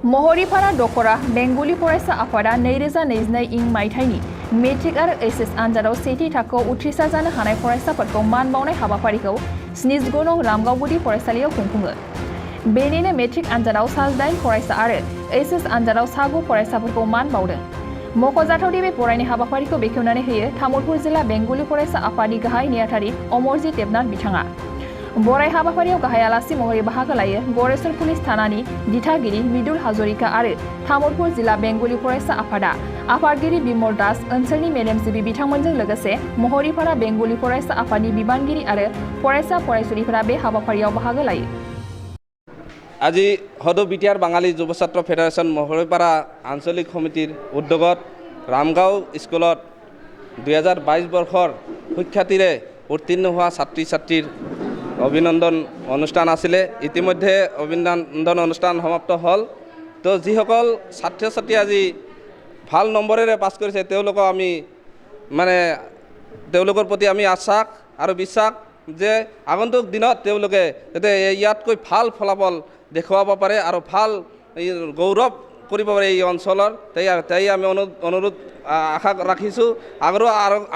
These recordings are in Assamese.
महरिपारा दख'रा बेंगली फरायसा आफादा 2022 इं मायथाइनि मेट्रिक आरो एचएस आनजादाव सेथि थाखोआव उथ्रिसार जानो हानाय फरायसाफोरखौ मान बावनाय हाबाफारिखौ 79 नं रामगाव गुदि फरायसालियाव खुंफुङो। बेनिनो मेट्रिक आनजादाव 8 फरायसा आरो एचएस आनजादाव 9 फरायसाफोरखौ मान बावदों। मख'जाथावदि बे फरायनाय हाबाफारिखौ बेखेवनानै होयो तामुलपुर जिल्ला बेंगली फरायसा आफादनि गाहाय नेहाथारि अमरजित देबनाथ बिथाङा। बराय हाबाफारियाव गाहाय आलासि महरै बाहागो लायो गरेस्वर पुलिस थानानि दिथागिरि मृदुल हाजरिका आरो तामुलपुर जिल्ला बेंगली फरायसा आफादा आफादगिरि बिमल दास ओनसोलनि मेलेमजिबि बिथांमोनजों लोगोसे महरिपारा बेंगली फरायसा आफादनि बिबानगिरि आरो फरायसा फरायसुलिफोरा बे हाबाफारियाव बाहागो लायो। আজি সদৌ বিটিআৰ বাঙালী যুৱ ছাত্ৰ ফেডাৰেশ্যন মহৰিপাৰা আঞ্চলিক সমিতিৰ উদ্যোগত ৰামগাঁও স্কুলত 2022 বৰ্ষৰ সুখ্যাতিৰে উত্তীৰ্ণ হোৱা ছাত্ৰী ছাত্ৰীৰ অভিনন্দন অনুষ্ঠান আছিলে। ইতিমধ্যে অভিনন্দন অনুষ্ঠান সমাপ্ত হ'ল। তো যিসকল ছাত্ৰ ছাত্ৰী আজি ভাল নম্বৰেৰে পাছ কৰিছে তেওঁলোকক আমি তেওঁলোকৰ প্ৰতি আমি আশ্বাস আৰু বিশ্বাস যে আগন্তুক দিনত তেওঁলোকে যাতে ইয়াতকৈ ভাল ফলাফল দেখুৱাব পাৰে আৰু ভাল গৌৰৱ কৰিব পাৰে এই অঞ্চলৰ। তাই আমি অনুৰোধ আশা ৰাখিছোঁ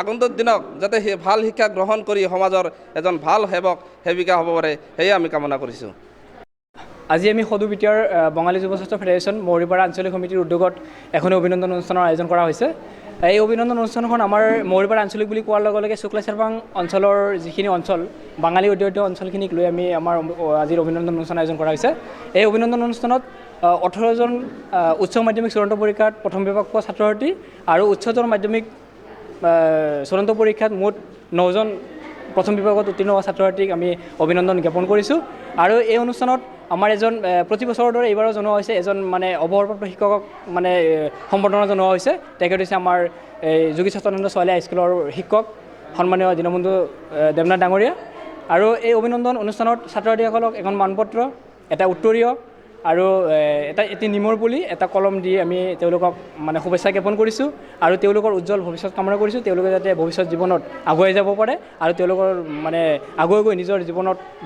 আগন্তুক দিনক যাতে ভাল শিক্ষা গ্ৰহণ কৰি সমাজৰ এজন ভাল সেৱক সেৱিকা হ'ব পাৰে সেয়ে আমি কামনা কৰিছোঁ। আজি আমি সদৌ বিটিআৰ বাঙালী যুৱ ছাত্ৰ ফেডাৰেশ্যন মহৰিপাৰা আঞ্চলিক সমিতিৰ উদ্যোগত এখন অভিনন্দন অনুষ্ঠানৰ আয়োজন কৰা হৈছে। এই অভিনন্দন অনুষ্ঠানখন আমাৰ মহৰিপাৰা আঞ্চলিক বুলি কোৱাৰ লগে লগে শুক্লা চেৰপাং অঞ্চলৰ যিখিনি অঞ্চল বাঙালী অধ্যুষিত অঞ্চলখিনিক লৈ আমি আমাৰ আজিৰ অভিনন্দন অনুষ্ঠান আয়োজন কৰা হৈছে। এই অভিনন্দন অনুষ্ঠানত 18 জন উচ্চ মাধ্যমিক চূড়ান্ত পৰীক্ষাত প্ৰথম বিভাগ পোৱা ছাত্ৰ ছাত্ৰী আৰু উচ্চতৰ মাধ্যমিক চূড়ান্ত পৰীক্ষাত মুঠ 9 জন প্ৰথম বিভাগত উত্তীৰ্ণ হোৱা ছাত্ৰ ছাত্ৰীক আমি অভিনন্দন জ্ঞাপন কৰিছোঁ। আৰু এই অনুষ্ঠানত আমাৰ এজন প্ৰতি বছৰৰ দৰে এইবাৰো জনোৱা হৈছে এজন অৱসৰপ্ৰাপ্ত শিক্ষকক সম্বৰ্ধনা জনোৱা হৈছে। তেখেত হৈছে আমাৰ যোগী সত্যানন্দ ছোৱালী হাইস্কুলৰ শিক্ষক সন্মানীয় দীনবন্ধু দেৱনাথ ডাঙৰীয়া। আৰু এই অভিনন্দন অনুষ্ঠানত ছাত্ৰ ছাত্ৰীসকলক এখন মানপত্ৰ, এটা উত্তৰীয় আৰু এটি নিমৰ পুলি, এটা কলম দি আমি তেওঁলোকক শুভেচ্ছা জ্ঞাপন কৰিছোঁ আৰু তেওঁলোকৰ উজ্জ্বল ভৱিষ্যত কামনা কৰিছোঁ। তেওঁলোকে যাতে ভৱিষ্যত জীৱনত আগুৱাই যাব পাৰে আৰু তেওঁলোকৰ আগুৱাই গৈ নিজৰ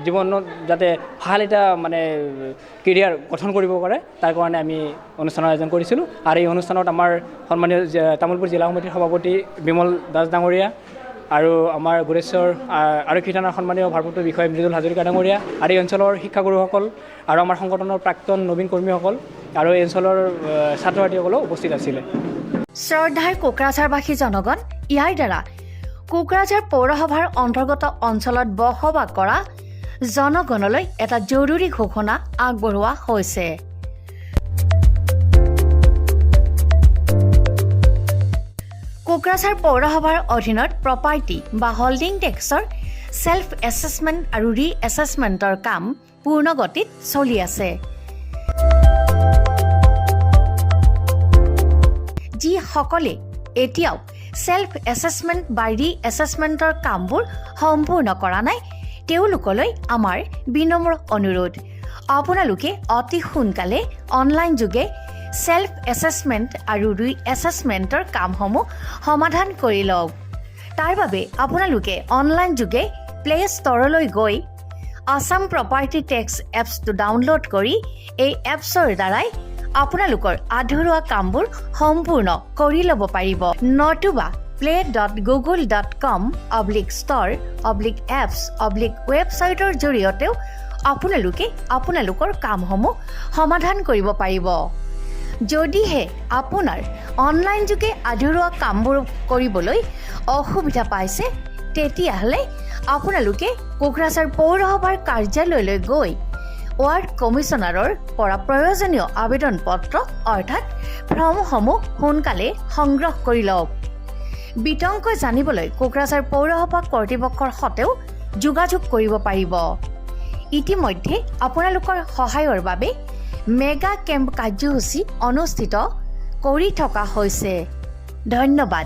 জীৱনত যাতে ভাল এটা কেৰিয়াৰ গঠন কৰিব পাৰে তাৰ কাৰণে আমি অনুষ্ঠানৰ আয়োজন কৰিছিলোঁ। আৰু এই অনুষ্ঠানত আমাৰ সন্মানীয় তামুলপুৰ জিলা সমিতিৰ সভাপতি বিমল দাস ডাঙৰীয়া আৰু আমাৰ গোৰেশ্বৰ আৰক্ষী থানাৰ সন্মানীয় ভাৰপ্ৰাপ্ত বিষয়া মৃদুল হাজৰিকা ডাঙৰীয়া আৰু এই অঞ্চলৰ শিক্ষাগুৰুসকল আৰু আমাৰ সংগঠনৰ প্ৰাক্তন নবীন কৰ্মীসকল আৰু এই অঞ্চলৰ ছাত্ৰ ছাত্ৰীসকলো উপস্থিত আছিলে। শ্ৰদ্ধাৰ কোকৰাঝাৰবাসী জনগণ, ইয়াৰ দ্বাৰা কোকৰাঝাৰ পৌৰসভাৰ অন্তৰ্গত অঞ্চলত বসবাস কৰা জনগণলৈ এটা জৰুৰী ঘোষণা আগবঢ়োৱা হৈছে। কোকৰাঝাৰ পৌৰসভাৰ অধীনত প্ৰপাৰ্টি বা হোল্ডিং টেক্সৰ সেল্ফ এছেছমেণ্ট আৰু ৰি এছেছমেণ্টৰ কাম পূৰ্ণ গতিত চলি আছে। যিসকলে এতিয়াও সেল্ফ এছেছমেণ্ট বা ৰি এছেছমেণ্টৰ কামবোৰ সম্পূৰ্ণ কৰা নাই তেওঁলোকলৈ আমাৰ বিনম্ৰ অনুৰোধ, আপোনালোকে অতি সোনকালে অনলাইন যোগে সেল্ফ এছেছমেণ্ট আৰু ৰি এছেছমেণ্টৰ কামসমূহ সমাধান কৰি লওক। তাৰ বাবে আপোনালোকে অনলাইন যোগে প্লে ষ্টৰলৈ গৈ আছাম প্ৰপাৰ্টি টেক্স এপছটো ডাউনলোড কৰি এই এপছৰ দ্বাৰাই আপোনালোকৰ আধৰুৱা কামবোৰ সম্পূৰ্ণ কৰি ল'ব পাৰিব। নতুবা play.google.com/store/apps/ৱেবছাইটৰ জৰিয়তেও আপোনালোকে আপোনালোকৰ কামসমূহ সমাধান কৰিব পাৰিব। যদিহে আপোনাৰ অনলাইন যোগে আধৰুৱা কামবোৰ কৰিবলৈ অসুবিধা পাইছে তেতিয়াহ'লে আপোনালোকে কোকৰাঝাৰ পৌৰসভাৰ কাৰ্যালয়লৈ গৈ ৱাৰ্ড কমিছনাৰৰ পৰা প্ৰয়োজনীয় আবেদন পত্ৰ অৰ্থাৎ ফৰ্মসমূহ সোনকালে সংগ্ৰহ কৰি লওক। বিতংকৈ জানিবলৈ কোকৰাঝাৰ পৌৰসভা কৰ্তৃপক্ষৰ সৈতেও যোগাযোগ কৰিব পাৰিব। ইতিমধ্যে আপোনালোকৰ সহায়ৰ বাবে মেগা কেম্প কাৰ্যসূচী অনুষ্ঠিত কৰি থকা হৈছে। ধন্যবাদ।